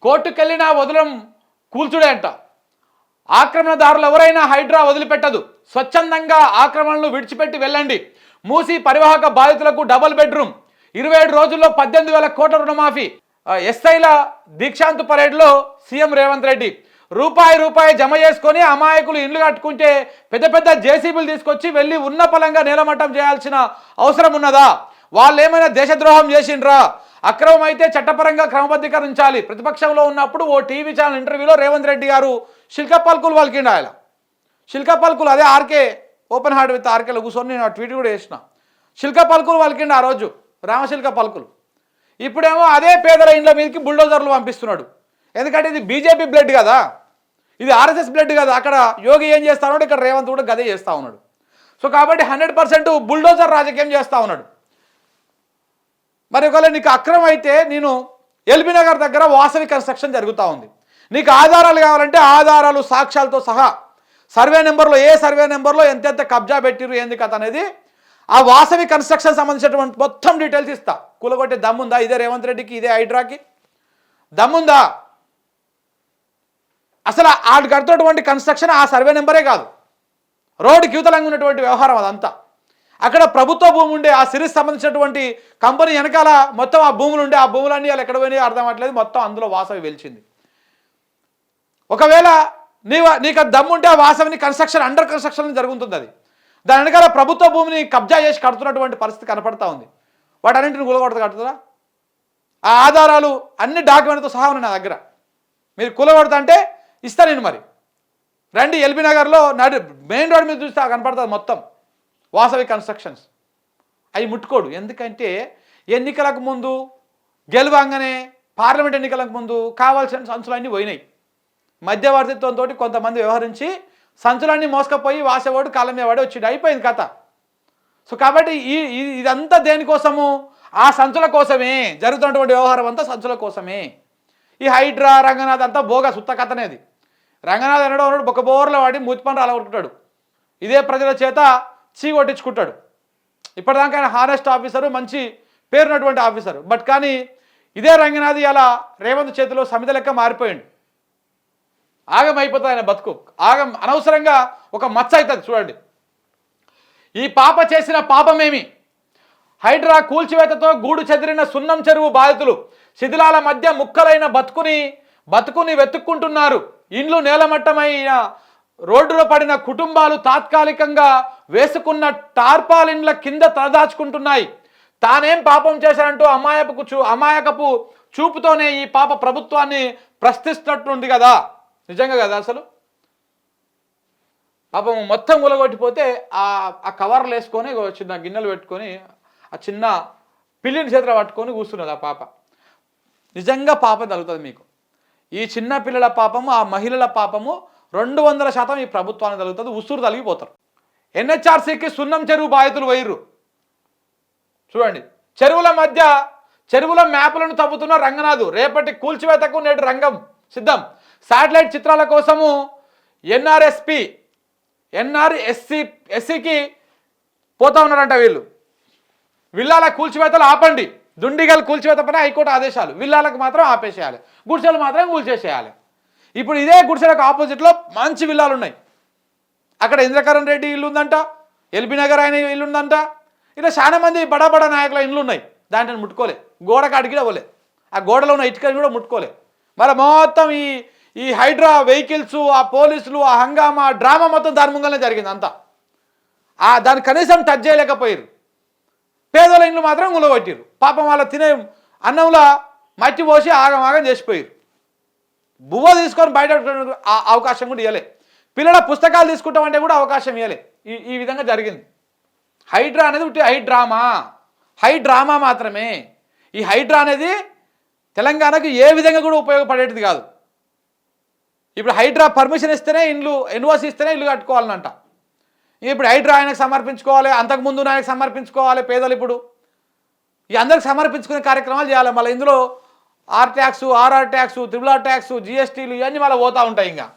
కోర్టుకెళ్ళినా వదలం కూల్చుడే అంట. ఆక్రమణదారులు ఎవరైనా హైడ్రా వదిలిపెట్టదు. స్వచ్ఛందంగా ఆక్రమణలు విడిచిపెట్టి వెళ్ళండి. మూసీ పరివాహక బాధితులకు డబుల్ బెడ్రూమ్. 27 రోజుల్లో 18,000 కోట్ల రుణమాఫీ. ఎస్ఐల దీక్షాంత్ పరేడ్లో సీఎం రేవంత్ రెడ్డి. రూపాయి జమ చేసుకొని అమాయకులు ఇండ్లు కట్టుకుంటే పెద్ద పెద్ద జేసీబీలు తీసుకొచ్చి వెళ్ళి ఉన్న పలంగా నేలమట్టం చేయాల్సిన అవసరం ఉన్నదా? వాళ్ళు ఏమైనా దేశద్రోహం చేసిండ్రా? అక్రమం అయితే చట్టపరంగా క్రమబద్ధీకరించాలి. ప్రతిపక్షంలో ఉన్నప్పుడు ఓ టీవీ ఛానల్ ఇంటర్వ్యూలో రేవంత్ రెడ్డి గారు శిల్కా పలుకులు పలికిండు. ఆయన శిల్కా పలుకులు అదే ఆర్కే ఓపెన్ హార్ట్ విత్ ఆర్కేలో కూర్చొని నేను ఆ ట్వీట్ కూడా చేసిన. శిల్కా పలుకులు పలికిండు ఆ రోజు, రామశిల్క పలుకులు. ఇప్పుడేమో అదే పేదల ఇండ్ల మీదకి బుల్డోజర్లు పంపిస్తున్నాడు. ఎందుకంటే ఇది బీజేపీ బ్లడ్ కదా, ఇది ఆర్ఎస్ఎస్ బ్లడ్ కదా. అక్కడ యోగి ఏం చేస్తా ఉన్నాడు, ఇక్కడ రేవంత్ కూడా గదే చేస్తూ ఉన్నాడు. సో కాబట్టి 100% బుల్డోజర్ రాజకీయం చేస్తూ ఉన్నాడు. మరి ఒకవేళ నీకు అక్రమం అయితే నేను ఎల్బీ నగర్ దగ్గర వాసవి కన్స్ట్రక్షన్ జరుగుతూ ఉంది. నీకు ఆధారాలు కావాలంటే ఆధారాలు సాక్ష్యాలతో సహా సర్వే నెంబర్లో ఏ సర్వే నెంబర్లో ఎంతెంత కబ్జా పెట్టిరు ఏంది కథ అనేది ఆ వాసవి కన్స్ట్రక్షన్ సంబంధించినటువంటి మొత్తం డీటెయిల్స్ ఇస్తా. కూలగొట్టే దమ్ముందా ఇదే రేవంత్ రెడ్డికి, ఇదే హైడ్రాకి దమ్ముందా? అసలు ఆడు కడుతున్నటువంటి కన్స్ట్రక్షన్ ఆ సర్వే నెంబరే కాదు, రోడ్డుకి యువతలంగా ఉన్నటువంటి వ్యవహారం అదంతా. అక్కడ ప్రభుత్వ భూమి ఉండే ఆ సిరీస్ సంబంధించినటువంటి కంపెనీ వెనకాల మొత్తం ఆ భూములు ఉండే, ఆ భూములన్నీ వాళ్ళు ఎక్కడ పోయినాయో అర్థం అవ్వట్లేదు. మొత్తం అందులో వాసవి వెలిచింది. ఒకవేళ నీకు దమ్ముంటే ఆ వాసవిని కన్స్ట్రక్షన్ అండర్ కన్స్ట్రక్షన్ జరుగుతుంది. అది దాని వెనకాల ప్రభుత్వ భూమిని కబ్జా చేసి కడుతున్నటువంటి పరిస్థితి కనపడతా ఉంది. వాటన్నింటిని కూలగొడతా కడుతుందా? ఆ ఆధారాలు అన్ని డాక్యుమెంట్తో సహా ఉన్నాయి నా దగ్గర. మీరు కూలగొడతా అంటే ఇస్తా నేను. మరి రండి ఎల్బీ నగర్లో మెయిన్ రోడ్ మీద చూస్తే కనపడుతుంది మొత్తం వాసవి కన్స్ట్రక్షన్స్. అవి ముట్టుకోడు. ఎందుకంటే ఎన్నికలకు ముందు గెలువంగానే పార్లమెంట్ ఎన్నికలకు ముందు కావాల్సిన సంచులన్నీ పోయినాయి. మధ్యవర్తిత్వంతో కొంతమంది వ్యవహరించి సంచులన్నీ మోసుకపోయి వాసేవాడు కాలం మీద వాడి వచ్చి అయిపోయింది కథ. సో కాబట్టి ఇదంతా దేనికోసము? ఆ సంచుల కోసమే జరుగుతున్నటువంటి వ్యవహారం అంతా సంచుల కోసమే. ఈ హైడ్రా రంగనాథ్ అంతా బోగా సుత్త కథనేది. రంగనాథ్ అనడం ఉన్నాడు బొక్క బోర్లో వాడి మూతిపని అలగొట్టుకుంటాడు. ఇదే ప్రజల చేత చీ కొట్టించుకుంటాడు. ఇప్పటిదాకా ఆయన హానెస్ట్ ఆఫీసరు, మంచి పేరున్నటువంటి ఆఫీసరు. బట్ కానీ ఇదే రంగనాథ్ అలా రేవంత్ చేతిలో సమిత లెక్క మారిపోయిండు. ఆగం అయిపోతుంది ఆయన బతుకు. ఆగం అనవసరంగా ఒక మచ్చ అవుతుంది. చూడండి ఈ పాప చేసిన పాపమేమి? హైడ్రా కూల్చివేతతో గూడు చెదిరిన సున్నం చెరువు బాధితులు శిథిలాల మధ్య ముక్కలైన బతుకుని వెతుక్కుంటున్నారు. ఇండ్లు నేలమట్టమైన రోడ్డులో పడిన కుటుంబాలు తాత్కాలికంగా వేసుకున్న టార్పాలిన్ల కింద తలదాచుకుంటున్నాయి. తానేం పాపం చేశారంటూ అమాయకపు చూపుతోనే ఈ పాప ప్రభుత్వాన్ని ప్రశ్నిస్తున్నట్టుంది కదా. నిజంగా కదా. అసలు పాపం మొత్తం గులగొట్టిపోతే ఆ కవర్లు వేసుకొని చిన్న గిన్నెలు పెట్టుకొని ఆ చిన్న పిల్లిని చేతిలో పట్టుకొని కూర్చున్నది ఆ పాప. నిజంగా పాపం తగులుతుంది మీకు. ఈ చిన్న పిల్లల పాపము, ఆ మహిళల పాపము 200% ఈ ప్రభుత్వానికి తగులుతుంది. ఉసురు తలిగిపోతారు. ఎన్హెచ్ఆర్సీకి సున్నం చెరువు బాధితులు వైర్రు. చూడండి చెరువుల మ్యాప్లను తవ్వుతున్న రంగనాథు. రేపటి కూల్చివేతకు నేడు రంగం సిద్ధం. శాటిలైట్ చిత్రాల కోసము ఎన్ఆర్ఎస్సికి పోతా ఉన్నారంట వీళ్ళు. విల్లాల కూల్చివేతలు ఆపండి. దుండిగల్ కూల్చివేత పైన హైకోర్టు ఆదేశాలు. విల్లాలకు మాత్రం ఆపేసేయాలి, గుడిసెలు మాత్రం కూల్చేసేయాలి. ఇప్పుడు ఇదే గుడిసెలకు ఆపోజిట్లో మంచి విల్లాలు ఉన్నాయి. అక్కడ ఇంద్రకరణ్ రెడ్డి ఇల్లు ఉందంట, ఎల్బీ నగర్ ఆయన ఇల్లు ఉందంట. ఇలా చాలా మంది బడా నాయకుల ఇల్లు ఉన్నాయి. దాంట్లో ముట్టుకోలే, గోడ కాడికి అవ్వలే, ఆ గోడలో ఉన్న ఇటుకలు కూడా ముట్టుకోలే. మళ్ళీ మొత్తం ఈ హైడ్రా వెహికల్స్, ఆ పోలీసులు, ఆ హంగామా డ్రామా మొత్తం దాని ముంగలనే జరిగింది అంతా. దాన్ని కనీసం టచ్ చేయలేకపోయారు. పేదల ఇండ్లు మాత్రం గులగొట్టారు. పాపం వాళ్ళ తినే అన్నంలో మట్టి పోసి ఆగం చేసిపోయారు. బువ్వ తీసుకొని బయట అవకాశం కూడా ఇవ్వలే. పిల్లల పుస్తకాలు తీసుకుంటామంటే కూడా అవకాశం ఇవ్వలే. ఈ విధంగా జరిగింది. హైడ్రా అనేది హైడ్రామా మాత్రమే. ఈ హైడ్రా అనేది తెలంగాణకు ఏ విధంగా కూడా ఉపయోగపడేది కాదు. ఇప్పుడు హైడ్రా పర్మిషన్ ఇస్తేనే ఎన్ఓసి ఇస్తేనే ఇల్లు కట్టుకోవాలనంట. ఇప్పుడు హైడ్రా ఆయనకు సమర్పించుకోవాలి, అంతకుముందు ఆయనకు సమర్పించుకోవాలి. పేదలు ఇప్పుడు ఈ అందరికి సమర్పించుకునే కార్యక్రమాలు చేయాలి. మళ్ళీ ఇందులో R tax, RR tax, RR tax, GSTలు ఇవన్నీ మళ్ళీ పోతూ ఉంటాయి. ఇంకా